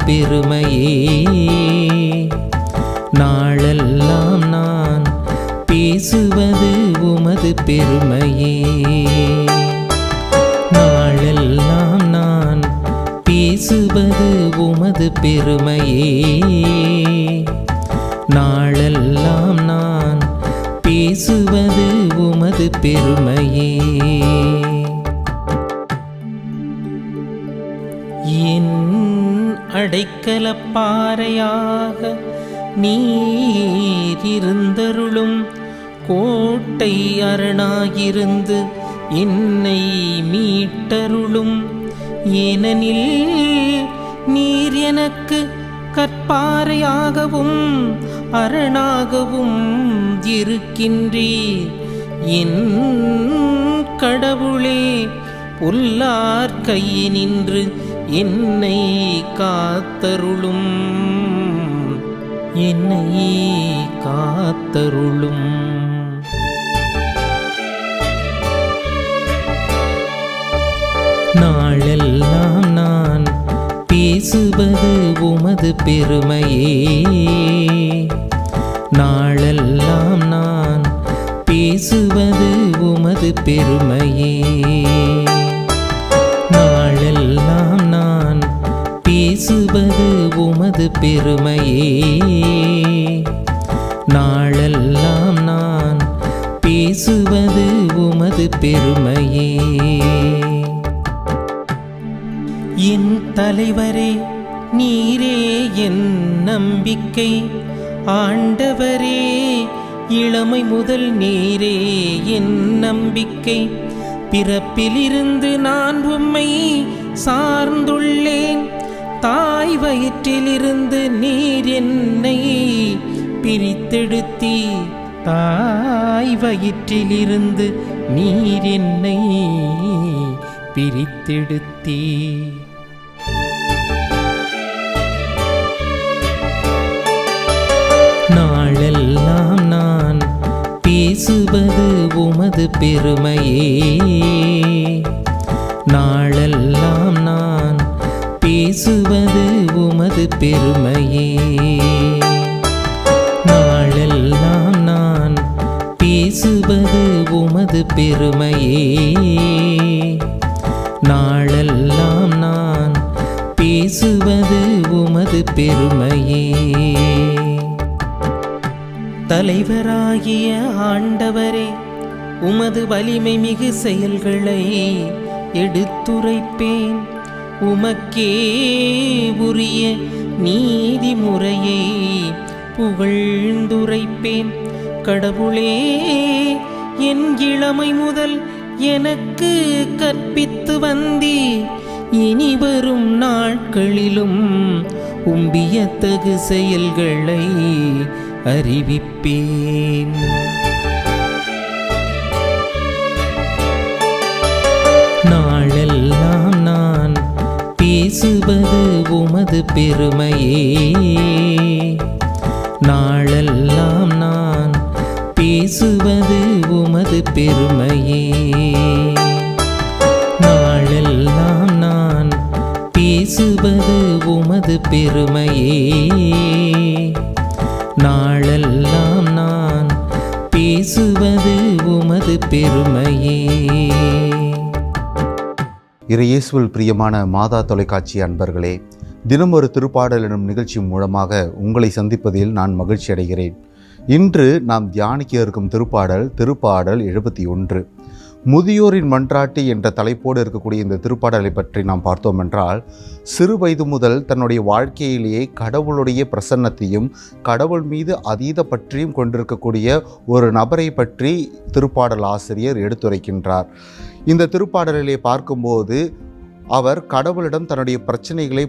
பெருமையே. நாளெல்லாம் நான் பேசுவது உமது பெருமையே. நாளெல்லாம் நான் பேசுவது உமது பெருமையே. நாளெல்லாம் நான் பேசுவது உமது பெருமையே. என் அடைக்கலப்பாறையாக நீர் இருந்தருளும், கோட்டை அரணாயிருந்து என்னை மீட்டருளும். ஏனெனில் நீர் எனக்கு கற்பாறையாகவும் அரணாகவும் இருக்கின்றீர். என் கடவுளே, பொல்லார் கையினின்று என்னை காத்தருளும், என்னை காத்தருளும். நாளெல்லாம் நான் பேசுவது உமது பெருமையே. நாளெல்லாம் நான் பேசுவது உமது பெருமையே. நாளெல்லாம் நான் பேசுவது உமது பெருமையே. நாளெல்லாம் நான் பேசுவது உமது பெருமையே. என் தலைவரே, நீரே என் நம்பிக்கை. ஆண்டவரே, இளமை முதல் நீரே என் நம்பிக்கை. பிறப்பிலிருந்து நான் உம்மை சார்ந்துள்ளேன். தாய் வயிற்றிலிருந்து நீர் என்னை பிரித்தெடுத்தீர். தாய் வயிற்றிலிருந்து நீர் என்னை பிரித்தெடுத்தீர். நாளெல்லாம் நான் பேசுவது உமது பெருமையே. நாளெல்லாம் நான் பேசுவது உமது பெருமையே. நாளெல்லாம் நான் பேசுவது உமது பெருமையே. நாளெல்லாம் நான் பேசுவது உமது பெருமையே. தலைவராகிய ஆண்டவரே, உமது வலிமை மிகு செயல்களை எடுத்துரைப்பேன். உமக்கே உரிய நீதிமுறையை புகழ்ந்துரைப்பேன். கடவுளே, என் இளமை முதல் எனக்கு கற்பித்து வந்தீர். இனி வரும் நாட்களிலும் உம்பியத்தகு செயல்களை அறிவிப்பேன். நாளெல்லாம் நான் பேசுவது உமது பெருமையே. நாளெல்லாம் நான் பேசுவது உமது பெருமையே. நாளெல்லாம் நான் பேசுவது உமது பெருமையே. நாளெல்லாம் நான் பேசுவது உமது பெருமையே. இறையேசுவில் பிரியமான மாதா தொலைக்காட்சி அன்பர்களே, தினம் ஒரு திருப்பாடல் எனும் நிகழ்ச்சி மூலமாக உங்களை சந்திப்பதில் நான் மகிழ்ச்சி அடைகிறேன். இன்று நாம் தியானிக்க இருக்கும் திருப்பாடல் 71. முதியோரின் மன்றாட்டு என்ற தலைப்போடு இருக்கக்கூடிய இந்த திருப்பாடலை பற்றி நாம் பார்த்தோம் என்றால், சிறு வயது முதல் தன்னுடைய வாழ்க்கையிலேயே கடவுளுடைய பிரசன்னத்தையும் கடவுள் மீது அதீத பற்றியும் கொண்டிருக்கக்கூடிய ஒரு நபரை பற்றி திருப்பாடல் ஆசிரியர் எடுத்துரைக்கின்றார். இந்த திருப்பாடலிலே பார்க்கும்போது அவர் கடவுளிடம் தன்னுடைய பிரச்சனைகளை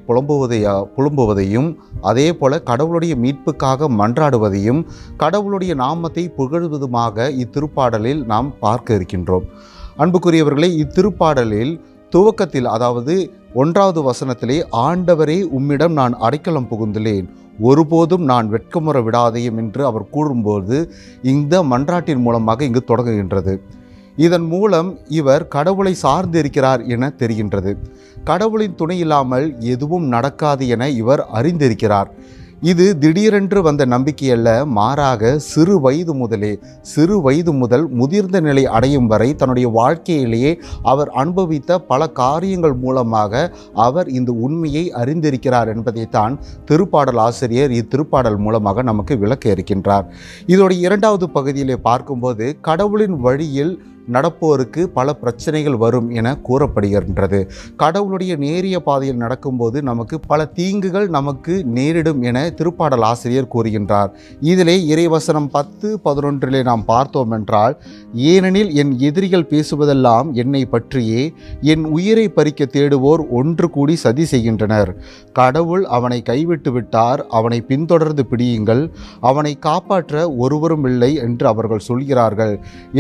புலம்புவதையும் அதே போல கடவுளுடைய மீட்புக்காக மன்றாடுவதையும் கடவுளுடைய நாமத்தை புகழ்வதுமாக இத்திருப்பாடலில் நாம் பார்க்க இருக்கின்றோம். அன்புக்குரியவர்களே, இத்திருப்பாடலில் துவக்கத்தில், அதாவது 1வது வசனத்திலே, ஆண்டவரே உம்மிடம் நான் அடைக்கலம் புகுந்துள்ளேன், ஒருபோதும் நான் வெட்கமுற விடாதையும் என்று அவர் கூறும்போது இந்த மன்றாட்டின் மூலமாக இங்கு தொடங்குகின்றது. இதன் மூலம் இவர் கடவுளை சார்ந்திருக்கிறார் என தெரிகின்றது. கடவுளின் துணை இல்லாமல் எதுவும் நடக்காது என இவர் அறிந்திருக்கிறார். இது திடீரென்று வந்த நம்பிக்கையல்ல, மாறாக சிறு வயது முதல் முதிர்ந்த நிலை அடையும் வரை தன்னுடைய வாழ்க்கையிலேயே அவர் அனுபவித்த பல காரியங்கள் மூலமாக அவர் இந்த உண்மையை அறிந்திருக்கிறார் என்பதைத்தான் திருப்பாடல் ஆசிரியர் இத்திருப்பாடல் மூலமாக நமக்கு விளக்க இருக்கின்றார். இதோடைய இரண்டாவது பகுதியிலே பார்க்கும்போது கடவுளின் வழியில் நடப்போருக்கு பல பிரச்சனைகள் வரும் என கூறப்படுகின்றது. கடவுளுடைய நேரிய பாதையில் நடக்கும்போது நமக்கு பல தீங்குகள் நமக்கு நேரிடும் என திருப்பாடல் ஆசிரியர் கூறுகின்றார். இதிலே இறைவசனம் 10-11 நாம் பார்த்தோம் என்றால், ஏனெனில் என் எதிரிகள் பேசுவதெல்லாம் என்னை பற்றியே, என் உயிரை பறிக்க தேடுவோர் ஒன்று கூடி சதி செய்கின்றனர். கடவுள் அவனை கைவிட்டு விட்டார், அவனை பின்தொடர்ந்து பிடியுங்கள், அவனை காப்பாற்ற ஒருவரும் இல்லை என்று அவர்கள் சொல்கிறார்கள்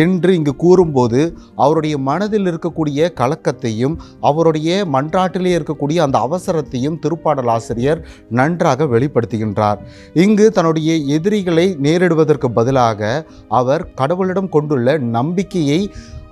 என்று இங்கு கூறும் போது அவருடைய மனதில் இருக்கக்கூடிய கலக்கத்தையும் அவருடைய மன்றாட்டிலே இருக்கக்கூடிய அந்த அவசரத்தையும் திருப்பாடல் ஆசிரியர் நன்றாக வெளிப்படுத்துகின்றார். இங்கு தன்னுடைய எதிரிகளை நேரிடுவதற்கு பதிலாக அவர் கடவுளிடம் கொண்டுள்ள நம்பிக்கையை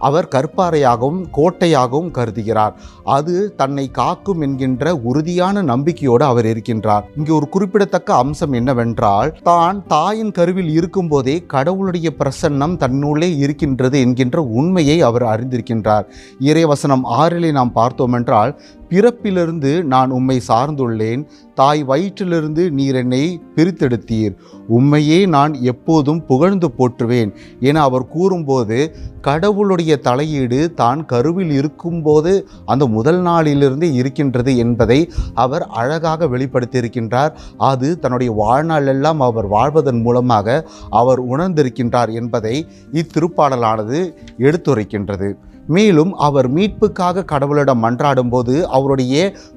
அவர் கற்பாறையாகவும் கோட்டையாகவும் கருதுகிறார். அது தன்னை காக்கும் என்கின்ற உறுதியான நம்பிக்கையோடு அவர் இருக்கின்றார். இங்கு ஒரு குறிப்பிடத்தக்க அம்சம் என்னவென்றால், தான் தாயின் கருவில் இருக்கும் போதே கடவுளுடைய பிரசன்னம் தன்னுள்ளே இருக்கின்றது என்கின்ற உண்மையை அவர் அறிந்திருக்கின்றார். இறைவசனம் 6 நாம் பார்த்தோம் என்றால், பிறப்பிலிருந்து நான் உம்மை சார்ந்துள்ளேன், தாய் வயிற்றிலிருந்து நீர் என்னை பிரித்தெடுத்தீர், உம்மையே நான் எப்போதும் புகழ்ந்து போற்றுவேன் என அவர் கூறும்போது கடவுளுடைய தலையீடு தான் கருவில் இருக்கும்போது அந்த முதல் நாளிலிருந்து இருக்கின்றது என்பதை அவர் அழகாக வெளிப்படுத்தியிருக்கின்றார். அது தன்னுடைய வாழ்நாளெல்லாம் அவர் வாழ்வதன் மூலமாக அவர் உணர்ந்திருக்கின்றார் என்பதை இத்திருப்பாடலானது எடுத்துரைக்கின்றது. மேலும் அவர் மீட்புக்காக கடவுளிடம் மன்றாடும் போது அவருடைய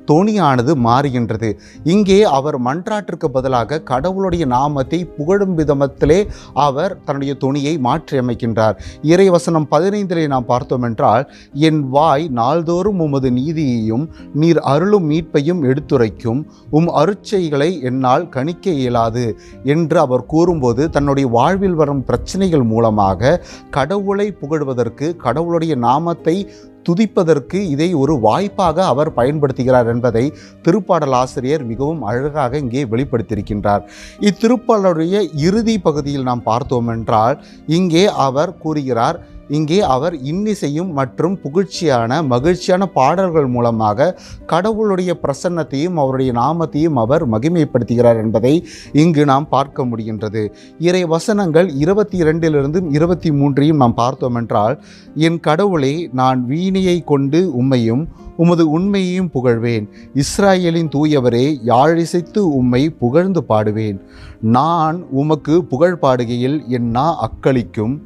தொனியானது மாறுகின்றது. இங்கே அவர் மன்றாட்டிற்கு பதிலாக கடவுளுடைய நாமத்தை புகழும் விதத்திலே அவர் தன்னுடைய தொனியை மாற்றி அமைக்கின்றார். இறைவசனம் 15 நாம் பார்த்தோம் என்றால், என் வாய் நாள்தோறும் உமது நீதியையும் நீர் அருளும் மீட்பையும் எடுத்துரைக்கும், உம் அருட்செய்களை என்னால் கணிக்க இயலாது என்று அவர் கூறும்போது தன்னுடைய வாழ்வில் வரும் பிரச்சனைகள் மூலமாக கடவுளை புகழ்வதற்கு, கடவுளுடைய நாமத்தை துதிப்பதற்கு இதை ஒரு வாய்ப்பாக அவர் பயன்படுத்துகிறார் என்பதை திருப்பாடல் ஆசிரியர் மிகவும் அழகாக இங்கே வெளிப்படுத்தியிருக்கின்றார். இத்திருப்பாடலுடைய இறுதி பகுதியில் நாம் பார்த்தோம் என்றால், இங்கே அவர் கூறுகிறார், இங்கே அவர் இன்னிசையும் மற்றும் மகிழ்ச்சியான பாடல்கள் மூலமாக கடவுளுடைய பிரசன்னத்தையும் அவருடைய நாமத்தையும் அவர் மகிமைப்படுத்துகிறார் என்பதை இங்கு நாம் பார்க்க முடிகின்றது. இறை வசனங்கள் 22 23 நாம் பார்த்தோம் என்றால், என் கடவுளே, நான் வீணையை கொண்டு உம்மையும் உமது உண்மையையும் புகழ்வேன், இஸ்ராயேலின் தூயவரே, யாழிசைத்து உம்மை புகழ்ந்து பாடுவேன், நான் உமக்கு புகழ் பாடுகையில் என் நா அக்களிக்கும்,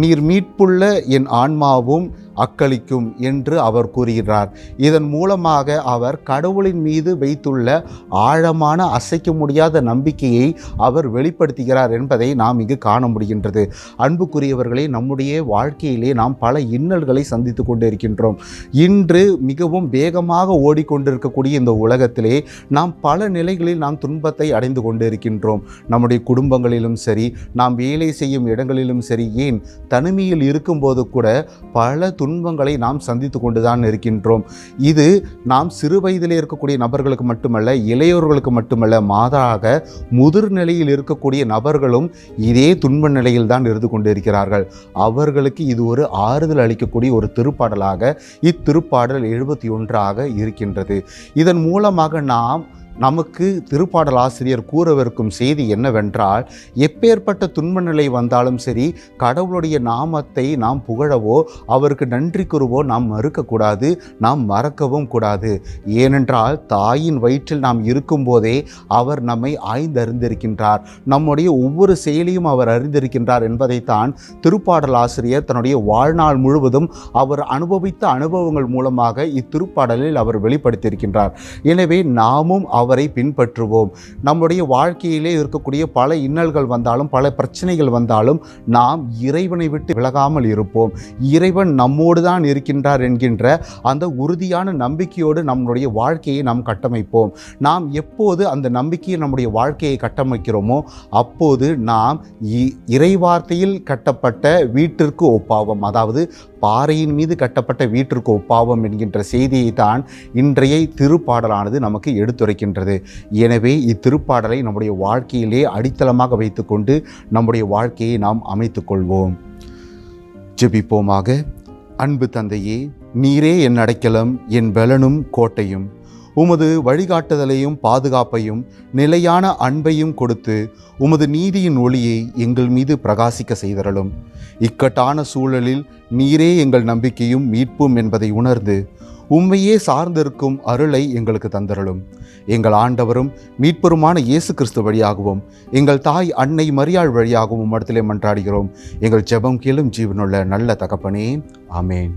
நீர் மீட்புள்ள என் ஆன்மாவும் அக்களிக்கும் என்று அவர் கூறுகிறார். இதன் மூலமாக அவர் கடவுளின் மீது வைத்துள்ள ஆழமான அசைக்க முடியாத நம்பிக்கையை அவர் வெளிப்படுத்துகிறார் என்பதை நாம் இங்கு காண முடிகின்றது. அன்புக்குரியவர்களே, நம்முடைய வாழ்க்கையிலே நாம் பல இன்னல்களை சந்தித்து கொண்டு இருக்கின்றோம். இன்று மிகவும் வேகமாக ஓடிக்கொண்டிருக்கக்கூடிய இந்த உலகத்திலே நாம் பல நிலைகளில் நாம் துன்பத்தை அடைந்து கொண்டு இருக்கின்றோம். நம்முடைய குடும்பங்களிலும் சரி, நாம் வேலை செய்யும் இடங்களிலும் சரி, ஏன் தனிமையில் இருக்கும்போது கூட பல துன்பங்களை நாம் சந்தித்து கொண்டுதான் இருக்கின்றோம். இது நாம் சிறு வயதிலே இருக்கக்கூடிய நபர்களுக்கு மட்டுமல்ல, இளையோர்களுக்கு மட்டுமல்ல, மாறாக முதிர்நிலையில் இருக்கக்கூடிய நபர்களும் இதே துன்ப நிலையில் தான் இருந்து கொண்டிருக்கிறார்கள். அவர்களுக்கு இது ஒரு ஆறுதல் அளிக்கக்கூடிய ஒரு திருப்பாடலாக இத்திருப்பாடல் 71 இருக்கின்றது. இதன் மூலமாக நமக்கு திருப்பாடல் ஆசிரியர் கூறவிருக்கும் செய்தி என்னவென்றால், எப்பேற்பட்ட துன்ப நிலை வந்தாலும் சரி, கடவுளுடைய நாமத்தை நாம் புகழவோ அவருக்கு நன்றி கூறுவோ நாம் மறுக்கக்கூடாது, நாம் மறக்கவும் கூடாது. ஏனென்றால் தாயின் வயிற்றில் நாம் இருக்கும்போதே அவர் நம்மை ஆய்ந்தறிந்திருக்கின்றார், நம்முடைய ஒவ்வொரு செயலையும் அவர் அறிந்திருக்கின்றார் என்பதைத்தான் திருப்பாடல் ஆசிரியர் தன்னுடைய வாழ்நாள் முழுவதும் அவர் அனுபவித்த அனுபவங்கள் மூலமாக இத்திருப்பாடலில் அவர் வெளிப்படுத்தியிருக்கின்றார். எனவே நாமும் அவரை பின்பற்றுவோம். நம்முடைய வாழ்க்கையிலே இருக்கக்கூடிய பல இன்னல்கள் வந்தாலும், பல பிரச்சனைகள் வந்தாலும் நாம் இறைவனை விட்டு விலகாமல் இருப்போம். இறைவன் நம்மோடு தான் இருக்கின்றார் என்கின்ற அந்த உறுதியான நம்பிக்கையோடு நம்முடைய வாழ்க்கையை நாம் கட்டமைப்போம். நாம் எப்போது அந்த நம்பிக்கையை நம்முடைய வாழ்க்கையை கட்டமைக்கிறோமோ அப்போது நாம் இறைவார்த்தையில் கட்டப்பட்ட வீட்டிற்கு ஒப்பாவோம். அதாவது பாறையின் மீது கட்டப்பட்ட வீட்டிற்கு ஒப்பாவோம் என்கின்ற செய்தியை தான் இன்றைய திருப்பாடலானது நமக்கு எடுத்துரைக்கின்றது. எனவே இத்திருப்பாடலை நம்முடைய வாழ்க்கையிலே அடித்தளமாக வைத்துக்கொண்டு நம்முடைய வாழ்க்கையை நாம் அமைத்து கொள்வோம். ஜெபிப்போமாக. அன்பு தந்தையே, நீரே என் அடைக்கலம், என் பலனும் கோட்டையும். உமது வழிகாட்டுதலையும் பாதுகாப்பையும் நிலையான அன்பையும் கொடுத்து உமது நீதியின் ஒளியை எங்கள் மீது பிரகாசிக்க செய்தருளும். இக்கட்டான சூழலில் நீரே எங்கள் நம்பிக்கையும் மீட்பும் என்பதை உணர்ந்து உம்மையே சார்ந்திருக்கும் அருளை எங்களுக்கு தந்தருளும். எங்கள் ஆண்டவரும் மீட்பருமான இயேசு கிறிஸ்து வழியாகவும் எங்கள் தாய் அன்னை மரியாள் வழியாகவும் உம்மிடத்திலே மன்றாடுகிறோம். எங்கள் ஜெபம் கேளும் ஜீவனுள்ள நல்ல தகப்பனே. ஆமேன்.